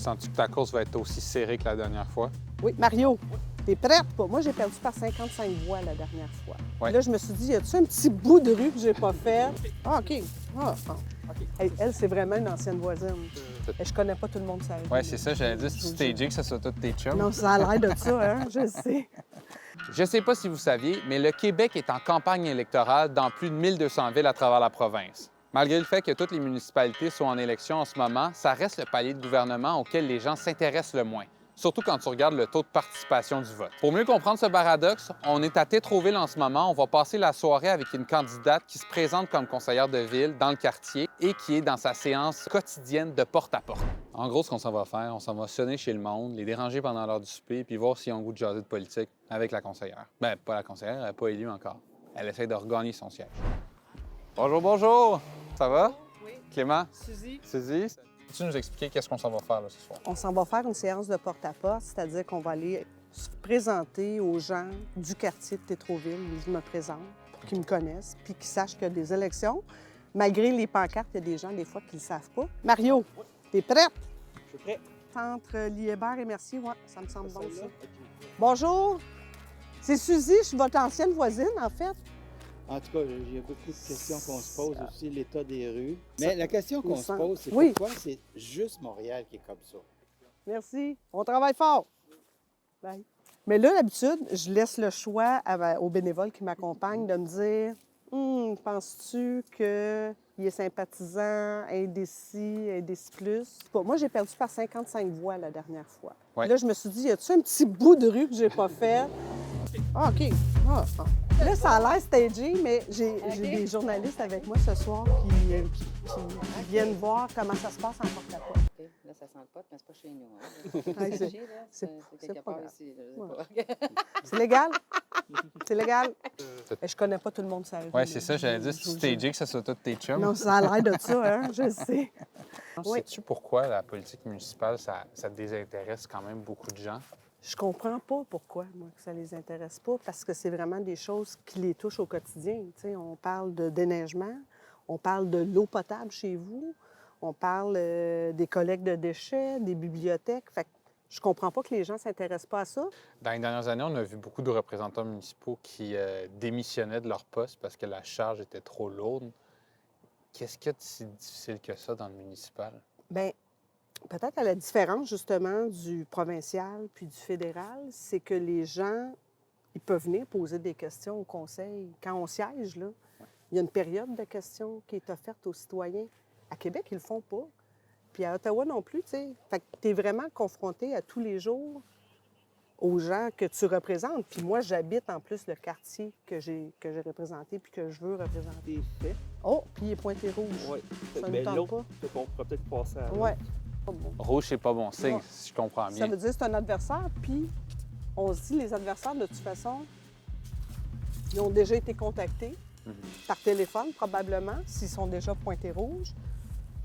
Sens-tu que ta course va être aussi serrée que la dernière fois? Oui, Mario, t'es prête? Moi, j'ai perdu par 55 voix la dernière fois. Ouais. Là, je me suis dit, y a-tu un petit bout de rue que j'ai pas fait? Ah, OK. Ah, ah. Hey, elle, c'est vraiment une ancienne voisine. Et je connais pas tout le monde, ça. Ouais, c'est ça, j'allais dire, si tu stagé que ce soit tous tes chums. Non, ça a l'air de ça, hein? Je sais. Je sais pas si vous saviez, mais le Québec est en campagne électorale dans plus de 1200 villes à travers la province. Malgré le fait que toutes les municipalités soient en élection en ce moment, ça reste le palier de gouvernement auquel les gens s'intéressent le moins. Surtout quand tu regardes le taux de participation du vote. Pour mieux comprendre ce paradoxe, on est à Tétroville en ce moment. On va passer la soirée avec une candidate qui se présente comme conseillère de ville dans le quartier et qui est dans sa séance quotidienne de porte-à-porte. En gros, ce qu'on s'en va faire, on s'en va sonner chez le monde, les déranger pendant l'heure du souper, puis voir s'ils ont le goût de jaser de politique avec la conseillère. Ben, pas la conseillère, elle n'est pas élue encore. Elle essaie de regagner son siège. Bonjour, bonjour! Ça va? Oui. Clément? Suzy. Suzy? Peux-tu nous expliquer qu'est-ce qu'on s'en va faire là, ce soir? On s'en va faire une séance de porte-à-porte, c'est-à-dire qu'on va aller se présenter aux gens du quartier de Tétroville, où je me présente, pour qu'ils me connaissent, puis qu'ils sachent qu'il y a des élections. Malgré les pancartes, il y a des gens, des fois, qui ne le savent pas. Mario, t'es prête? Je suis prêt. Entre Liébert et Mercier, oui, ça me semble bon, ça. Bonjour, c'est Suzy, je suis votre ancienne voisine, en fait. En tout cas, il y a beaucoup de questions qu'on se pose aussi, l'état des rues. Mais la question qu'on se pose, c'est Oui. pourquoi c'est juste Montréal qui est comme ça? Merci. On travaille fort. Bye. Mais là, d'habitude, je laisse le choix aux bénévoles qui m'accompagnent de me dire penses-tu qu'il est sympathisant, indécis, indécis plus? Moi, j'ai perdu par 55 voix la dernière fois. Ouais. Là, je me suis dit, y a-tu un petit bout de rue que j'ai pas fait? Ah, OK. Ah, ah. Là, ça a l'air stagé, mais j'ai des journalistes avec moi ce soir qui viennent voir comment ça se passe en porte-à-porte. OK. Là, ça sent le pot, mais c'est pas chez nous. Hein? Ouais, c'est- Chez, là, c'est quelque pas part grave. ici. Là, je Ouais. sais pas. C'est légal? C'est légal? Mais je connais pas tout le monde, ça. Ouais, c'est ça, j'allais dire, si tu stagé que ce soit tous tes chums. Non, ça a l'air de ça, hein? Je sais. Oui. Sais-tu pourquoi la politique municipale, ça désintéresse quand même beaucoup de gens? Je comprends pas pourquoi, moi, que ça les intéresse pas, parce que c'est vraiment des choses qui les touchent au quotidien. Tu sais, on parle de déneigement, on parle de l'eau potable chez vous, on parle des collectes de déchets, des bibliothèques. Fait que je comprends pas que les gens s'intéressent pas à ça. Dans les dernières années, on a vu beaucoup de représentants municipaux qui démissionnaient de leur poste parce que la charge était trop lourde. Qu'est-ce qu'il y a de si difficile que ça dans le municipal? Bien, peut-être à la différence, justement, du provincial puis du fédéral, c'est que les gens, ils peuvent venir poser des questions au conseil. Quand on siège, là, il y a une période de questions qui est offerte aux citoyens. À Québec, ils le font pas. Puis à Ottawa non plus, tu sais. Fait que tu es vraiment confronté à tous les jours aux gens que tu représentes. Puis moi, j'habite en plus le quartier que j'ai représenté puis que je veux représenter. C'est fait. Oh, puis il est pointé rouge. Oui. Ça ne Mais tente l'autre, pas. fait qu'on pourrait peut-être passer à Ouais. Pas bon. Rouge, c'est pas bon signe, Ouais. si je comprends Ça bien. veut dire que c'est un adversaire, puis on se dit les adversaires, de toute façon, ils ont déjà été contactés par téléphone, probablement, s'ils sont déjà pointés rouges.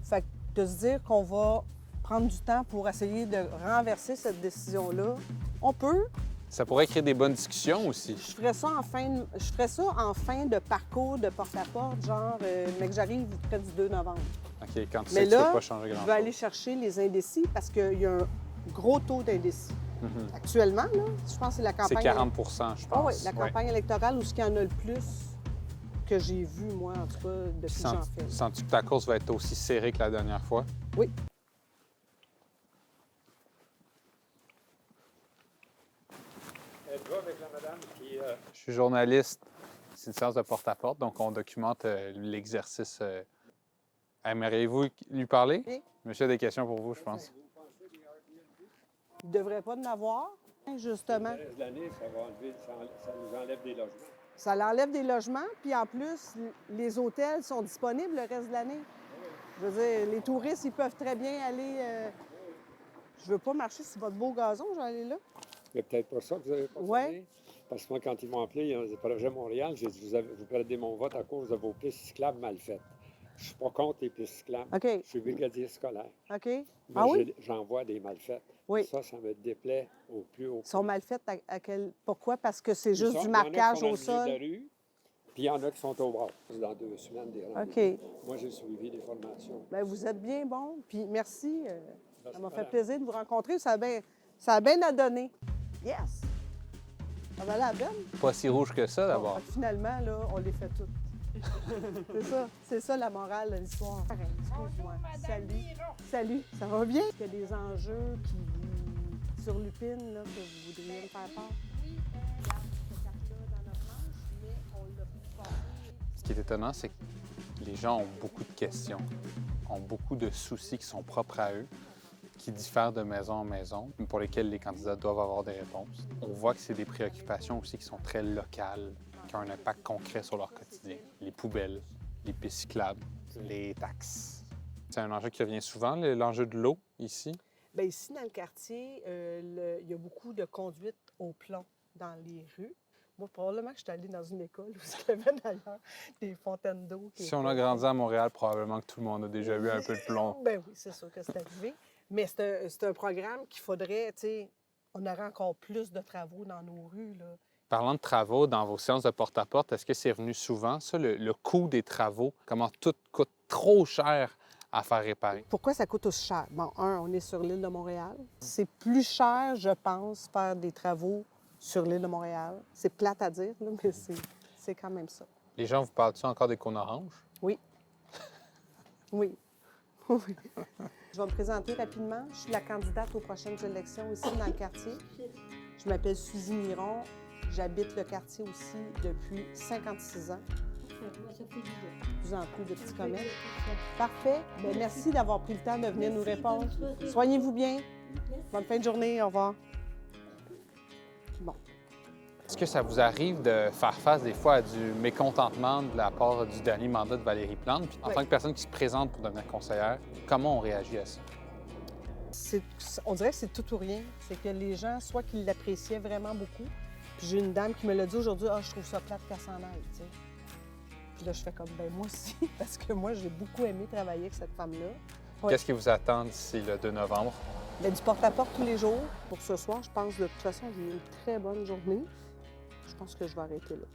Fait que de se dire qu'on va prendre du temps pour essayer de renverser cette décision-là, on peut. Ça pourrait créer des bonnes discussions aussi. Je ferais ça en fin de parcours de porte-à-porte, genre, mais que j'arrive près du 2 novembre. OK, quand tu Mais sais que tu là, peux pas changer je grand-chose. vais aller chercher les indécis parce qu'il y a un gros taux d'indécis. Actuellement, là, je pense que c'est la C'est campagne... 40 je pense. Ah oui, la Ouais. campagne électorale où ce qu'il y en a le plus que j'ai vu, moi, en tout cas, depuis que j'en fais. Sens-tu que ta course va être aussi serrée que la dernière fois? Oui. Êtes-vous avec la madame qui... Je suis journaliste. C'est une séance de porte-à-porte, donc on documente l'exercice. Aimeriez-vous lui parler? Oui. Monsieur a des questions pour vous, je pense. Il ne devrait pas en avoir, justement. De l'année, ça nous enlève des logements. Ça l'enlève des logements, puis en plus, les hôtels sont disponibles le reste de l'année. Je veux dire, les touristes, ils peuvent très bien aller... Je veux pas marcher sur votre beau gazon, je vais aller là. C'est peut-être pas ça que vous avez pas Ouais. donné. Parce que moi, quand ils m'ont appelé, il y a un projet Montréal, j'ai dit, vous perdez mon vote à cause de vos pistes cyclables mal faites. Je suis pas contre les pistes cyclables. OK. Je suis brigadier scolaire. OK. Mais Ah oui? j'en vois des mal faites. Oui. Ça me déplaît au plus haut. Ils sont mal faites à quel... Pourquoi? Parce que c'est juste du Il y en a qui marquage sont dans au le milieu de sol. la rue, puis il y en a qui sont au bras. Dans 2 semaines, des rendez-vous. OK. Moi, j'ai suivi des formations. Bien, vous êtes bien bon, puis merci. Ça m'a fait plaisir de vous rencontrer. Ça a bien à donner. Yes! Ça valait la peine. Pas si rouge que ça, Bon, d'abord. fait que finalement, là, on les fait toutes. C'est ça la morale de l'histoire. Excuse-moi. Salut, ça va bien? Est-ce qu'il y a des enjeux qui vous surlupinent, là, que vous voudriez me faire part? Oui, regarde, cette carte-là dans notre manche, mais on l'a plus passé. Ce qui est étonnant, c'est que les gens ont beaucoup de questions, ont beaucoup de soucis qui sont propres à eux, qui diffèrent de maison en maison, mais pour lesquels les candidats doivent avoir des réponses. On voit que c'est des préoccupations aussi qui sont très locales, qui ont un impact concret sur leur quotidien. Les poubelles, les pistes cyclables, les taxes. C'est un enjeu qui revient souvent, l'enjeu de l'eau, ici. Bien, ici, dans le quartier, il y a beaucoup de conduite au plomb dans les rues. Moi, probablement que je suis allée dans une école où il y avait d'ailleurs des fontaines d'eau. Si on a grandi à Montréal, probablement que tout le monde a déjà eu un peu de plomb. Ben oui, c'est sûr que c'est arrivé. Mais c'est un programme qu'il faudrait, tu sais, on aurait encore plus de travaux dans nos rues, là. Parlant de travaux, dans vos séances de porte-à-porte, est-ce que c'est revenu souvent, ça, le coût des travaux? Comment tout coûte trop cher à faire réparer? Pourquoi ça coûte aussi cher? Bon, on est sur l'île de Montréal. C'est plus cher, je pense, faire des travaux sur l'île de Montréal. C'est plate à dire, là, mais c'est quand même ça. Les gens vous parlent-tu encore des cônes oranges? Oui. Oui. Oui. Je vais me présenter rapidement. Je suis la candidate aux prochaines élections ici dans le quartier. Je m'appelle Suzy Miron. J'habite le quartier aussi depuis 56 ans. De plus en plus de petits commerces. Parfait. Bien, merci d'avoir pris le temps de venir nous répondre. Soignez-vous bien. Bonne fin de journée. Au revoir. Bon. Est-ce que ça vous arrive de faire face des fois à du mécontentement de la part du dernier mandat de Valérie Plante? Puis, en Oui. tant que personne qui se présente pour devenir conseillère, comment on réagit à ça? On dirait que c'est tout ou rien. C'est que les gens, soit qu'ils l'appréciaient vraiment beaucoup, puis j'ai une dame qui me l'a dit aujourd'hui, « Ah, je trouve ça plate qu'elle s'en aille, tu sais. » Puis là, je fais comme, ben moi aussi, parce que moi, j'ai beaucoup aimé travailler avec cette femme-là. Oui. Qu'est-ce qui vous attend d'ici le 2 novembre? Bien, du porte-à-porte tous les jours. Pour ce soir, je pense, de toute façon, j'ai eu une très bonne journée. Je pense que je vais arrêter là.